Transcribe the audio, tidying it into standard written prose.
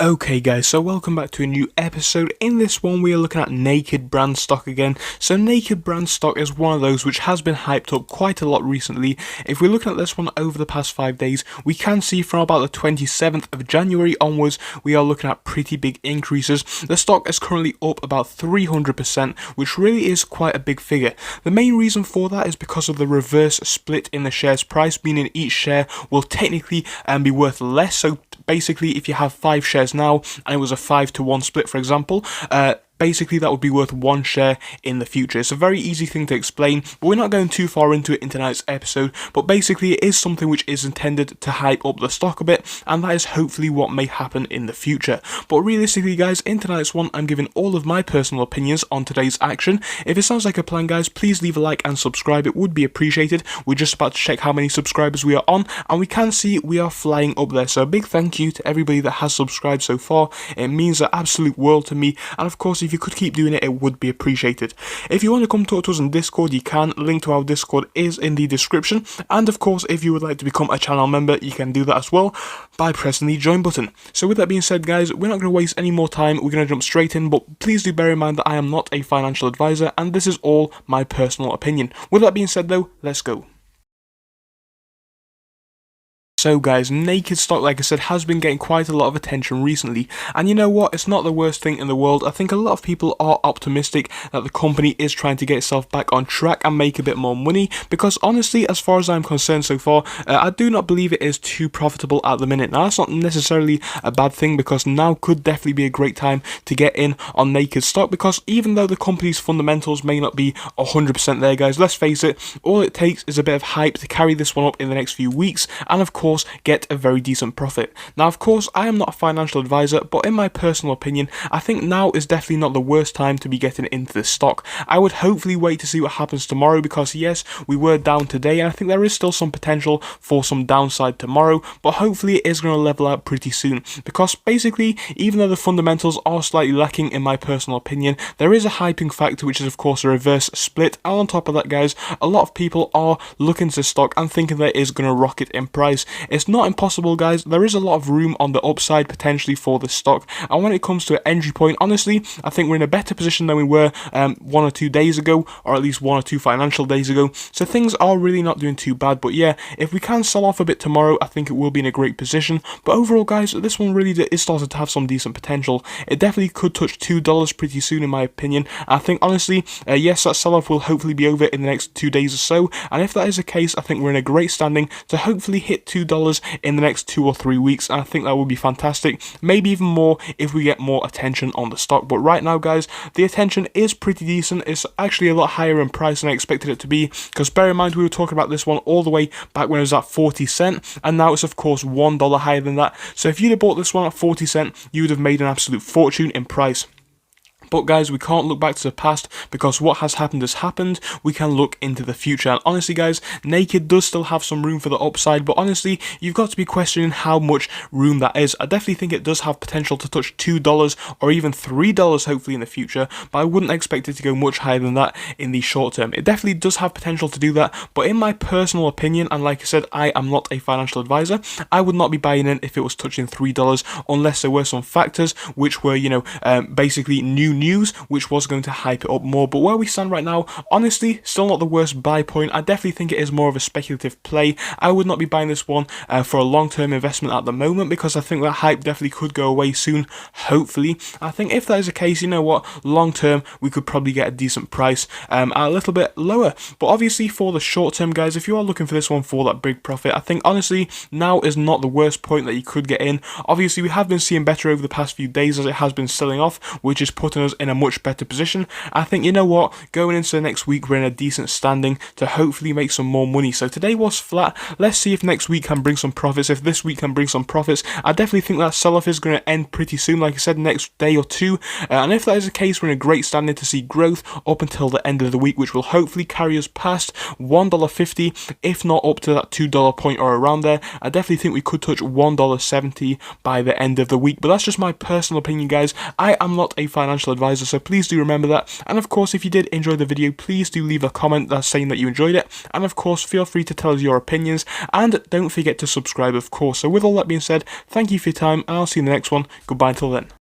Okay guys, so welcome back to a new episode. In this one we are looking at Naked Brand stock again. So Naked Brand stock is one of those which has been hyped up quite a lot recently. If we're looking at this one over the past 5 days, we can see from about the 27th of January onwards, we are looking at pretty big increases. The stock is currently up about 300%, which really is quite a big figure. The main reason for that is because of the reverse split in the share's price, meaning each share will technically be worth less. So basically, if you have 5 shares now and it was a 5-to-1 split, for example, basically that would be worth 1 share in the future. It's a very easy thing to explain, but we're not going too far into it in tonight's episode. But basically it is something which is intended to hype up the stock a bit, and that is hopefully what may happen in the future. But realistically guys, in tonight's one I'm giving all of my personal opinions on today's action. If it sounds like a plan guys, please leave a like and subscribe, it would be appreciated. We're just about to check how many subscribers we are on, and we can see we are flying up there. So a big thank you to everybody that has subscribed so far. It means the absolute world to me, and of course if you could keep doing it, it would be appreciated. If you want to come talk to us on Discord, you can. Link to our Discord is in the description, and of course if you would like to become a channel member, you can do that as well by pressing the join button. So with that being said guys, we're not going to waste any more time, we're going to jump straight in, but please do bear in mind that I am not a financial advisor and this is all my personal opinion. With that being said though, let's go. So guys, Naked stock, like I said, has been getting quite a lot of attention recently, and you know what, it's not the worst thing in the world. I think a lot of people are optimistic that the company is trying to get itself back on track and make a bit more money, because honestly, as far as I'm concerned so far, I do not believe it is too profitable at the minute. Now that's not necessarily a bad thing, because now could definitely be a great time to get in on Naked stock, because even though the company's fundamentals may not be 100% there guys, let's face it, all it takes is a bit of hype to carry this one up in the next few weeks, and of course get a very decent profit. Now of course I am not a financial advisor, but in my personal opinion I think now is definitely not the worst time to be getting into this stock. I would hopefully wait to see what happens tomorrow, because yes, we were down today and I think there is still some potential for some downside tomorrow, but hopefully it is going to level out pretty soon, because basically even though the fundamentals are slightly lacking in my personal opinion, there is a hyping factor, which is of course a reverse split, and on top of that guys, a lot of people are looking to stock and thinking that it is going to rocket in price. It's not impossible guys, there is a lot of room on the upside potentially for this stock, and when it comes to an entry point, honestly I think we're in a better position than we were 1 or 2 days ago, or at least 1 or 2 financial days ago, so things are really not doing too bad. But yeah, if we can sell off a bit tomorrow, I think it will be in a great position. But overall guys, this one really is starting to have some decent potential. It definitely could touch $2 pretty soon in my opinion. I think honestly, yes, that sell off will hopefully be over in the next 2 days or so, and if that is the case, I think we're in a great standing to hopefully hit $2 in the next 2 or 3 weeks, and I think that would be fantastic, maybe even more if we get more attention on the stock. But right now guys, the attention is pretty decent. It's actually a lot higher in price than I expected it to be, because bear in mind we were talking about this one all the way back when it was at 40 cents, and now it's of course $1 higher than that. So if you'd have bought this one at 40 cents, you would have made an absolute fortune in price. But guys, we can't look back to the past, because what has happened has happened. We can look into the future, and honestly guys, Naked does still have some room for the upside, but honestly you've got to be questioning how much room that is. I definitely think it does have potential to touch $2 or even $3 hopefully in the future, but I wouldn't expect it to go much higher than that in the short term. It definitely does have potential to do that, but in my personal opinion, and like I said, I am not a financial advisor, I would not be buying in if it was touching $3 unless there were some factors which were, basically new news which was going to hype it up more. But where we stand right now, honestly, still not the worst buy point. I definitely think it is more of a speculative play. I would not be buying this one for a long-term investment at the moment, because I think that hype definitely could go away soon, hopefully. I think if that is the case, you know what, long-term we could probably get a decent price at a little bit lower. But obviously for the short-term guys, if you are looking for this one for that big profit, I think honestly now is not the worst point that you could get in. Obviously we have been seeing better over the past few days as it has been selling off, which is putting us in a much better position. I think, you know what, going into the next week we're in a decent standing to hopefully make some more money. So today was flat, let's see if next week can bring some profits. If this week can bring some profits, I definitely think that sell-off is going to end pretty soon, like I said, next day or two, and if that is the case, we're in a great standing to see growth up until the end of the week, which will hopefully carry us past $1.50, if not up to that $2 point or around there. I definitely think we could touch $1.70 by the end of the week, but that's just my personal opinion guys. I am not a financial advisor, advisor, so please do remember that. And of course, if you did enjoy the video, please do leave a comment saying that you enjoyed it, and of course feel free to tell us your opinions, and don't forget to subscribe, of course. So with all that being said, thank you for your time, and I'll see you in the next one. Goodbye until then.